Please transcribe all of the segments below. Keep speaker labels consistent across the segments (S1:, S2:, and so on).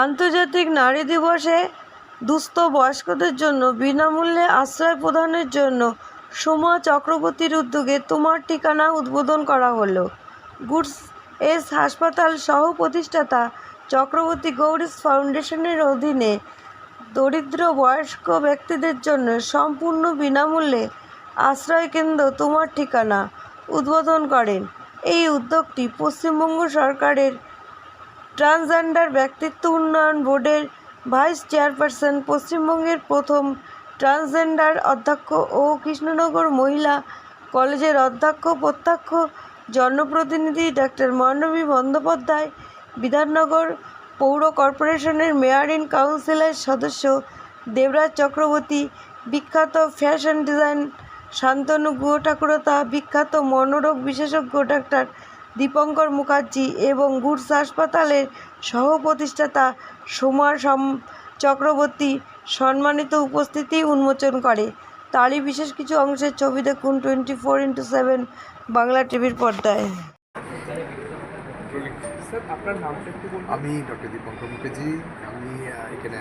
S1: আন্তর্জাতিক নারী দিবসে দুস্থ বয়স্কদের জন্য বিনামূল্যে আশ্রয় প্রদানের জন্য সোমা চক্রবর্তীর উদ্যোগে তোমার ঠিকানা উদ্বোধন করা হলো। গুডস এস হাসপাতাল সহ প্রতিষ্ঠাতা চক্রবর্তী গৌরীস ফাউন্ডেশনের অধীনে দরিদ্র বয়স্ক ব্যক্তিদের জন্য সম্পূর্ণ বিনামূল্যে আশ্রয় কেন্দ্র তোমার ঠিকানা উদ্বোধন করেন। এই উদ্যোগটি পশ্চিমবঙ্গ সরকারের ট্রান্সজেন্ডার ব্যক্তিত্ব উন্নয়ন বোর্ডের ভাইস চেয়ারপারসন, পশ্চিমবঙ্গের প্রথম ট্রান্সজেন্ডার অধ্যক্ষ ও কৃষ্ণনগর মহিলা কলেজের অধ্যক্ষ প্রত্যক্ষ জনপ্রতিনিধি ডক্টর মানবী বন্দ্যোপাধ্যায়, বিধাননগর পৌর কর্পোরেশনের মেয়র ইন কাউন্সিলের সদস্য দেবরাজ চক্রবর্তী, বিখ্যাত ফ্যাশন ডিজাইন শান্তনু গুহঠাকুরতা, বিখ্যাত মনোরোগ বিশেষজ্ঞ ডাক্তার দীপঙ্কর মুখার্জি এবং গুডস হাসপাতালের সহ প্রতিষ্ঠাতা সোমা চক্রবর্তী সম্মানিত উপস্থিতি উন্মোচন করে। তারই বিশেষ কিছু অংশের ছবি দেখুন 24x7 বাংলা টিভির পর্দায়।
S2: আমি ডক্টর দীপঙ্কর মুখার্জি। আমি এখানে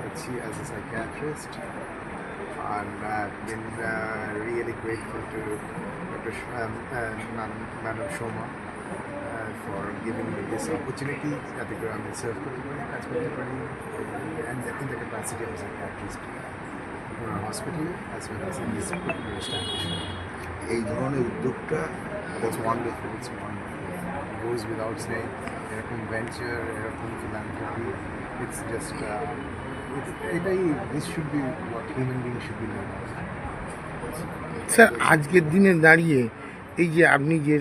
S2: আছি as a psychiatrist, and I've been really grateful to Dr. Madam Shoma for giving me this opportunity যাতে করে আমি সার্ভ করতে পারি, কাজ করতে পারি, and in the capacity of a psychiatrist for our hospital as well as in this particular establishment.
S3: এই ধরনের উদ্যোগটা
S2: It's wonderful, it's wonderful. It goes without saying, এরকম ভেঞ্চার, এরকম philanthropy, it's just this should be what human beings should be doing.
S3: Sir, আজকের দিনে দাঁড়িয়ে এই যে আপনি যে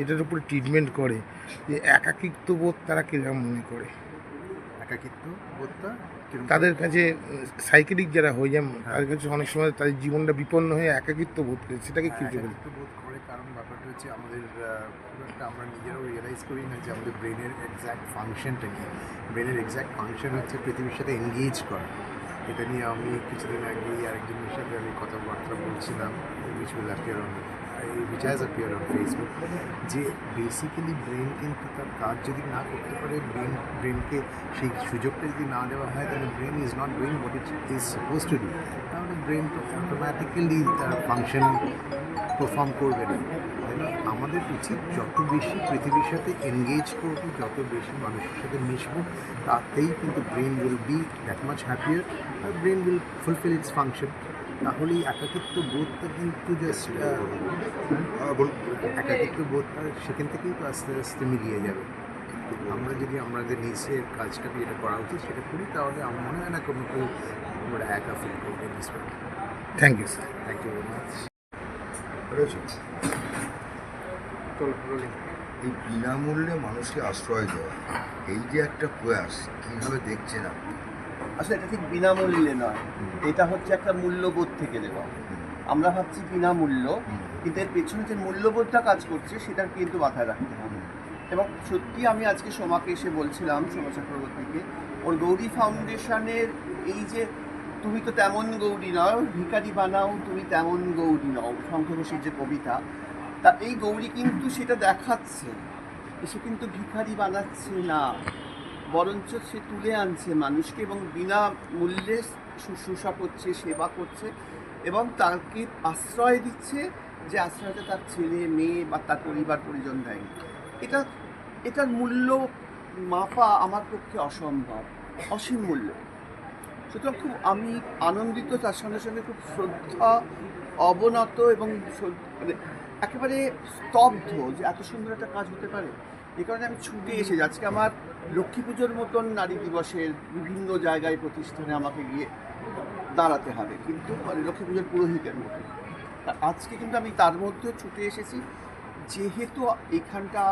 S3: এটার উপরে ট্রিটমেন্ট করে যে একাকিত্ব বোধ তারা কিরকম মনে করে?
S2: একাকিত্ব বোধটা
S3: তাদের কাছে সাইকেলিক যারা হয়ে যান তাদের কাছে অনেক সময় তাদের জীবনটা বিপন্ন হয়ে একাকিত্ব বোধ করে, সেটাকে কী বলে?
S2: একাকিত্ব বোধ করে, কারণ ব্যাপারটা হচ্ছে আমাদের খুব একটা আমরা নিজেরাও রিয়েলাইজ করি না যে আমাদের ব্রেনের এক্স্যাক্ট ফাংশনটা কী। ব্রেনের এক্স্যাক্ট ফাংশন হচ্ছে পৃথিবীর সাথে এনগেজ করা। এটা নিয়ে আমি কিছুদিন আগে আরেকজনের সাথে আমি কথাবার্তা বলছিলাম, which has appeared on Facebook, যে বেসিক্যালি ব্রেন কিন্তু তার কাজ যদি না করতে পারে, ব্রেনকে সেই সুযোগটা যদি না দেওয়া হয়, তাহলে brain is not doing what it is suppose to do. তাহলে ব্রেন তো অটোমেটিক্যালি তার ফাংশন পারফর্ম করবে না। তাই না? আমাদের উচিত যত বেশি পৃথিবীর সাথে এনগেজ করবো, যত বেশি মানুষের সাথে মিশবো, তাতেই কিন্তু brain will be that much happier, আর brain will fulfil its function. তাহলেই একাকিত্ব বোধটা কিন্তু জাস্ট একাকিত্ব বোধটা সেখান থেকেই তো আস্তে আস্তে মিলিয়ে যাবে। আমরা যদি আমাদের নিজের কাজটাকে যেটা করা উচিত সেটা করি, তাহলে আমার মনে হয় না কোনো কেউ আমরা একা ফিল করবো।
S3: Thank you sir.
S2: Thank you very much.
S4: এই বিনামূল্যে মানুষকে আশ্রয় দেওয়া, এই যে একটা প্রয়াস, কীভাবে দেখছেন আপনি?
S5: আসলে এটা ঠিক বিনামূল্যে নয়, এটা হচ্ছে একটা মূল্যবোধ থেকে দেওয়া। আমরা ভাবছি বিনামূল্য, কিন্তু এর পেছনে যে মূল্যবোধটা কাজ করছে সেটা কিন্তু মাথায় রাখতে হবে। এবং সত্যি আমি আজকে সোমাকে এসে বলছিলাম, সোমা চক্রবর্তীকে, ওর গৌরী ফাউন্ডেশনের এই যে তুমি তো তেমন গৌরী নও, ভিখারি বানাও তুমি তেমন গৌরী নও, শঙ্কর ঘোষের যে কবিতা, তা এই গৌরী কিন্তু সেটা দেখাচ্ছে, সে কিন্তু ভিখারি বানাচ্ছে না, বরঞ্চ সে তুলে আনছে মানুষকে এবং বিনা মূল্যে শুশ্রূষা করছে, সেবা করছে এবং তাকে আশ্রয় দিচ্ছে, যে আশ্রয়টা তার ছেলে মেয়ে বা তার পরিবার পরিজন দেয়। এটার মূল্য মাপা আমার পক্ষে অসম্ভব, অসীম মূল্য। সুতরাং খুব আমি আনন্দিত, তার সঙ্গে সঙ্গে খুব শ্রদ্ধা, অবনত এবং মানে একেবারে স্তব্ধ যে এত সুন্দর একটা কাজ হতে পারে। এই কারণে আমি ছুটে এসেছি। আজকে আমার লক্ষ্মী পুজোর মতন নারী দিবসের বিভিন্ন জায়গায় প্রতিষ্ঠানে আমাকে গিয়ে দাঁড়াতে হবে, কিন্তু মানে লক্ষ্মী পুজোর পুরোহিতের মতো। আজকে কিন্তু আমি তার মধ্যেও ছুটে এসেছি, যেহেতু এখানটা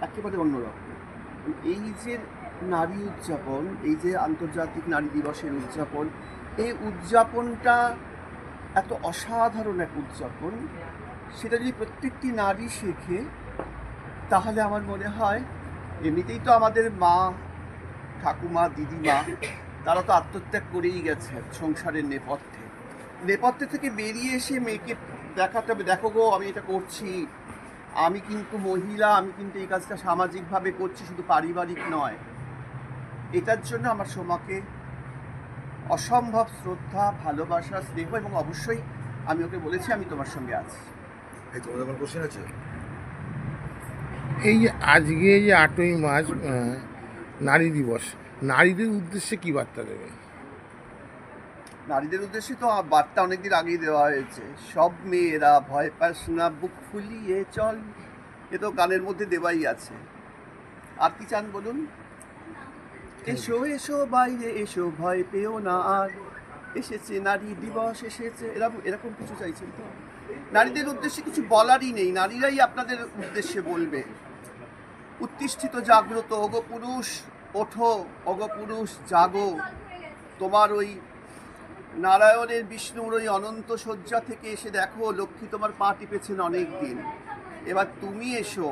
S5: একেবারে অন্যরকম। এই যে নারী উদযাপন, এই যে আন্তর্জাতিক নারী দিবসের উদযাপন, এই উদযাপনটা এত অসাধারণ এক উদযাপন, সেটা যদি প্রত্যেকটি নারী শেখে, তাহলে আমার মনে হয় এমনিতেই তো আমাদের মা, ঠাকুমা, দিদিমা তারা তো আত্মত্যাগ করেই গেছে সংসারের নেপথ্যে থেকে বেরিয়ে এসে মেয়েকে দেখাতে হবে, দেখো গো আমি এটা করছি, আমি কিন্তু মহিলা, আমি কিন্তু এই কাজটা সামাজিকভাবে করছি, শুধু পারিবারিক নয়। এটার জন্য আমার সোমাকে অসম্ভব শ্রদ্ধা, ভালোবাসা, স্নেহ, এবং অবশ্যই আমি ওকে বলেছি আমি তোমার সঙ্গে আছি।
S4: এই তোমাদের কোনো কোশ্চেন আছে?
S3: এই যে আজকে যে 8ই মার্চ নারী দিবস, নারীদের উদ্দেশ্যে কি বার্তা দেবেন?
S5: নারীদের উদ্দেশ্যে তো বার্তা অনেকদিন আগেই দেওয়া হয়েছে, সব মেয়েরা ভয় পাস না, বুক ফুলিয়ে চল, এ তো গানের মধ্যে দেওয়াই আছে। আর কি চান বলুন? এসো এসো বাইরে এসো, ভয় পেও না আর, এসেছে নারী দিবস এসেছে, এরকম কিছু চাইছেন তো? নারীদের উদ্দেশ্যে কিছু বলারই নেই, নারীরাই আপনাদের উদ্দেশ্যে বলবে। উত্তিষ্ঠিত জাগ্রত, ওগো পুরুষ ওঠো, ওগো পুরুষ জাগো, তোমার ওই নারায়ণের, বিষ্ণুর ওই অনন্ত শয্যা থেকে এসে দেখো লক্ষ্মী তোমার পা টিপেছেন অনেক দিন, এবার তুমি এসো,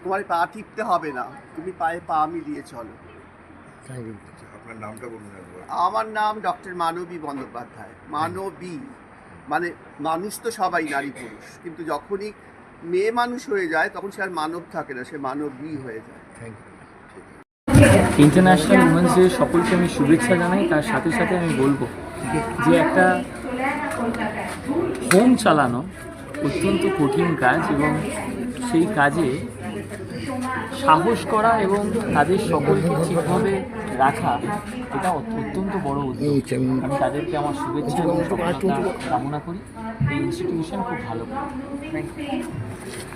S5: তোমার পা টিপতে হবে না, তুমি পায়ে পা মিলিয়ে চলো।
S3: Thank you.
S4: আপনার নামটা বলুন একবার।
S5: আমার নাম ডক্টর মানবী বন্দ্যোপাধ্যায়। মানবী মানে মানুষ তো সবাই নারী পুরুষ, কিন্তু যখনই মেয়ে মানুষ হয়ে যায় তখন সে আর মানব থাকে না, সে মানবী হয়ে যায়।
S3: Thank you.
S6: International women's day সকলকে আমি শুভেচ্ছা জানাই। তার সাথে সাথে আমি বলবো যে একটা হোম চালানো অত্যন্ত কঠিন কাজ, এবং সেই কাজে সাহস করা এবং তাদের সকলকে ঠিকভাবে রাখা, এটা অত্যন্ত বড় উদ্যোগ। আমি তাদেরকে আমার শুভেচ্ছা এবং সফলতা কামনা করি। এই ইনস্টিটিউশন খুব ভালো। Thank you.